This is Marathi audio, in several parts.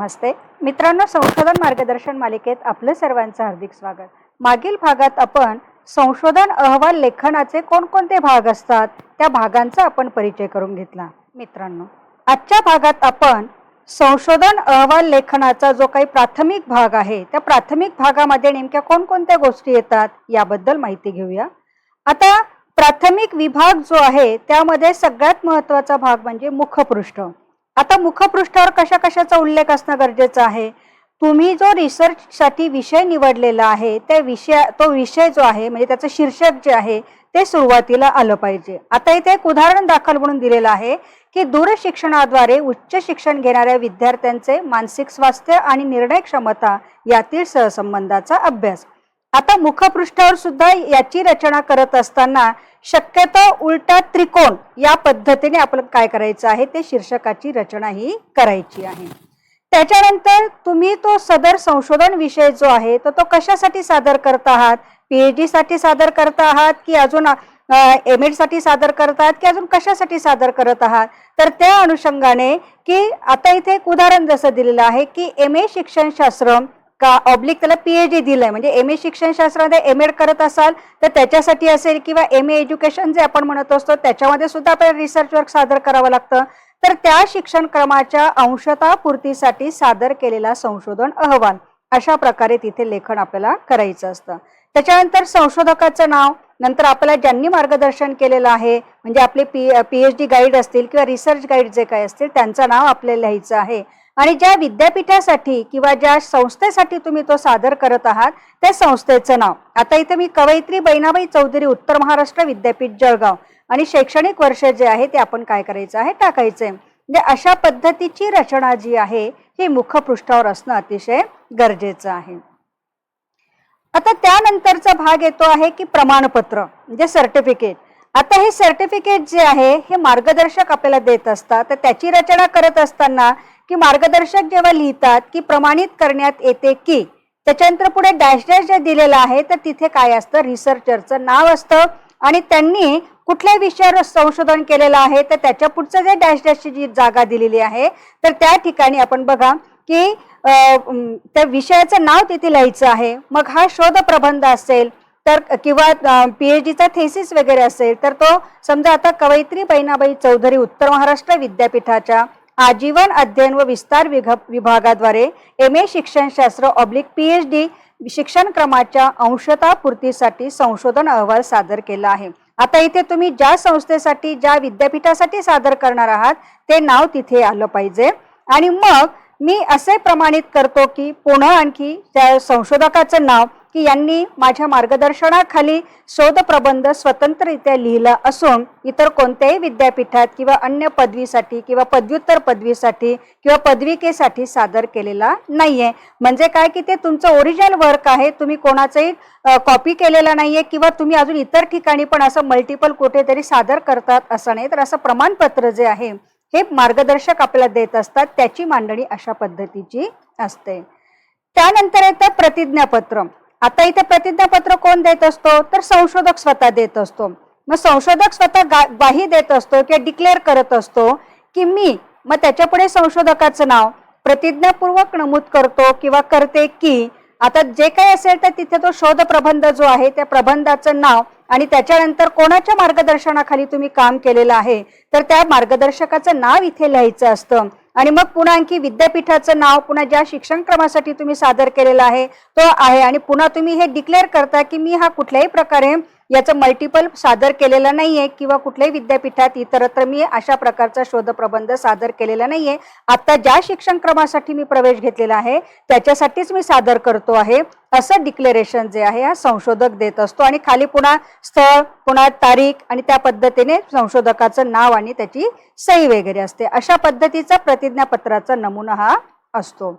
नमस्ते मित्रांनो, संशोधन मार्गदर्शन मालिकेत आपलं सर्वांचं हार्दिक स्वागत। मागील भागात आपण संशोधन अहवाल लेखनाचे कोणकोणते भाग असतात त्या भागांचा आपण परिचय करून घेतला। मित्रांनो, आजच्या भागात आपण संशोधन अहवाल लेखनाचा जो काही प्राथमिक भाग आहे त्या प्राथमिक भागामध्ये नेमक्या कोणकोणत्या गोष्टी येतात याबद्दल माहिती घेऊया। आता प्राथमिक विभाग जो आहे त्यामध्ये सगळ्यात महत्त्वाचा भाग म्हणजे मुखपृष्ठ। आता मुखपृष्ठावर कशा कशाचा उल्लेख असणं गरजेचं आहे। तुम्ही जो रिसर्च साठी विषय निवडलेला आहे तो विषय जो आहे म्हणजे त्याचं शीर्षक जे आहे ते सुरुवातीला आलं पाहिजे। आता इथे एक उदाहरण दाखल म्हणून दिलेलं आहे की दूरशिक्षणाद्वारे उच्च शिक्षण घेणाऱ्या विद्यार्थ्यांचे मानसिक स्वास्थ्य आणि निर्णय क्षमता यातील सहसंबंधाचा अभ्यास। आता मुखपृष्ठावर सुद्धा याची रचना करत असताना शक्यतो उलटा त्रिकोण या पद्धतीने आपल्याला काय करायचं आहे ते शीर्षकाची रचना ही करायची आहे। त्याच्यानंतर तुम्ही तो सदर संशोधन विषय जो आहे तो कशासाठी सादर करत आहात, पीएचडी साठी सादर करत आहात की अजून एमएड साठी सादर करत आहात की अजून कशासाठी सादर करत आहात। तर त्या अनुषंगाने की आता इथे एक उदाहरण जसं दिलेलं आहे की एमए शिक्षणशास्त्र का ऑब्लिक त्याला पीएचडी दिलंय म्हणजे एमए शिक्षणशास्त्रामध्ये एमएड करत असाल तर त्याच्यासाठी असेल किंवा एमए एज्युकेशन जे आपण म्हणत असतो त्याच्यामध्ये सुद्धा आपल्याला रिसर्च वर्क सादर करावं लागतं। तर त्या शिक्षण क्रमाच्या अंशता पूर्तीसाठी सादर केलेला संशोधन अहवाल अशा प्रकारे तिथे लेखन आपल्याला करायचं असतं। त्याच्यानंतर संशोधकाचं नाव, नंतर आपल्याला ज्यांनी मार्गदर्शन केलेलं आहे म्हणजे आपले पीएचडी गाईड असतील किंवा रिसर्च गाईड जे काही असतील त्यांचं नाव आपल्याला लिहायचं आहे आणि ज्या विद्यापीठासाठी किंवा ज्या संस्थेसाठी तुम्ही तो सादर करत आहात त्या संस्थेचं नाव। आता इथे मी कवयित्री बहिणाबाई चौधरी उत्तर महाराष्ट्र विद्यापीठ जळगाव आणि शैक्षणिक वर्ष जे आहे ते आपण काय करायचं आहे टाकायचं आहे। म्हणजे अशा पद्धतीची रचना जी आहे ही मुखपृष्ठावर असणं अतिशय गरजेचं आहे। आता त्यानंतरचा भाग येतो आहे की प्रमाणपत्र म्हणजे सर्टिफिकेट। आता हे सर्टिफिकेट जे आहे हे मार्गदर्शक आपल्याला देत असतात तर त्याची रचना करत असताना की मार्गदर्शक जेव्हा लिहितात की प्रमाणित करण्यात येते की त्याच्यानंतर पुढे डॅश डॅश जे दिलेलं आहे तर तिथे काय असतं रिसर्चरचं नाव असतं आणि त्यांनी कुठल्या विषयावर संशोधन केलेलं आहे तर त्याच्या पुढचं जे डॅश डॅशची जी जागा दिलेली आहे तर त्या ठिकाणी आपण बघा की त्या विषयाचं नाव तिथे लिहायचं आहे। मग हा शोध प्रबंध असेल तर किंवा पीएचडीचा थेसिस वगैरे असेल तर तो समजा आता कवयित्री बहिणाबाई चौधरी उत्तर महाराष्ट्र विद्यापीठाच्या आजीवन अध्ययन व विस्तार विभागाद्वारे एमए शिक्षणशास्त्र ऑब्लिक पीएचडी शिक्षण क्रमाच्या अंशता पूर्तीसाठी संशोधन अहवाल सादर केला आहे। आता इथे तुम्ही ज्या संस्थेसाठी ज्या विद्यापीठासाठी सादर करणार आहात ते नाव तिथे आलं पाहिजे आणि मग मी असे प्रमाणित करतो की पुन्हा आणखी त्या संशोधकाचं नाव की यांनी माझ्या मार्गदर्शनाखाली शोध प्रबंध स्वतंत्ररित्या लिहिला असून इतर कोणत्याही विद्यापीठात किंवा अन्य पदवीसाठी किंवा पदव्युत्तर पदवीसाठी किंवा पदविकेसाठी सादर केलेला नाहीये। म्हणजे काय की ते तुमचं ओरिजिनल वर्क आहे, तुम्ही कोणाचंही कॉपी केलेला नाहीये किंवा तुम्ही अजून इतर ठिकाणी पण असं मल्टिपल कुठेतरी सादर करतात असं नाही। तर असं प्रमाणपत्र जे आहे हे मार्गदर्शक आपल्याला देत असतात, त्याची मांडणी अशा पद्धतीची असते। त्यानंतर येतं प्रतिज्ञापत्र। आता इथे प्रतिज्ञापत्र कोण देत असतो तर संशोधक स्वतः देत असतो। मग संशोधक स्वतः ग्वाही देत असतो किंवा डिक्लेअर करत असतो की मी, मग त्याच्या पुढे संशोधकाचं नाव प्रतिज्ञापूर्वक नमूद करतो किंवा करते की आता जे काही असेल तर तिथे तो शोध प्रबंध जो आहे त्या प्रबंधाचं नाव आणि त्याच्यानंतर कोणाच्या मार्गदर्शनाखाली तुम्ही काम केलेलं आहे तर त्या मार्गदर्शकाचं नाव इथे लिहायचं असतं आणि मग पुन्हा आणखी विद्यापीठाचं नाव, पुन्हा ज्या शिक्षण क्रमासाठी तुम्ही सादर केलेला आहे तो आहे आणि पुन्हा तुम्ही हे डिक्लेअर करता की मी हा कुठल्याही प्रकारे याचं मल्टिपल सादर केलेला नाहीये किंवा कुठल्याही विद्यापीठात इतरत्र मी अशा प्रकारचा शोध प्रबंध सादर केलेला नाहीये। आता ज्या शिक्षण क्रमासाठी मी प्रवेश घेतलेला आहे त्याच्यासाठीच मी सादर करतो आहे असं डिक्लेरेशन जे आहे हा संशोधक देत असतो आणि खाली पुन्हा स्थळ, पुन्हा तारीख आणि त्या पद्धतीने संशोधकाचं नाव आणि त्याची सही वगैरे असते। अशा पद्धतीचा प्रतिज्ञापत्राचा नमुना हा असतो।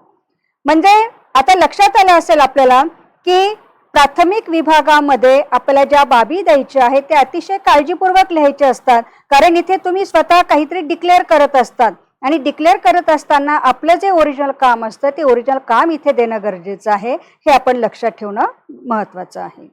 म्हणजे आता लक्षात आलं असेल आपल्याला की प्राथमिक विभागामध्ये आपल्याला ज्या बाबी द्यायच्या आहेत ते अतिशय काळजीपूर्वक लिहायचे असतात कारण इथे तुम्ही स्वतः काहीतरी डिक्लेअर करत असतात आणि डिक्लेअर करत असताना आपलं जे ओरिजिनल काम असतं ते ओरिजिनल काम इथे देणं गरजेचं आहे, हे आपण लक्षात ठेवणं महत्त्वाचं आहे।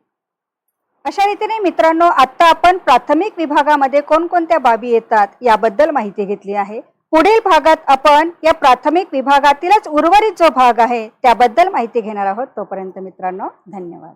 अशा रीतीने मित्रांनो आता आपण प्राथमिक विभागामध्ये कोणकोणत्या बाबी येतात याबद्दल माहिती घेतली आहे। पुढील भागात आपण या प्राथमिक विभागातीलच उर्वरित जो भाग आहे त्याबद्दल माहिती घेणार आहोत. तोपर्यंत मित्रांनो, धन्यवाद.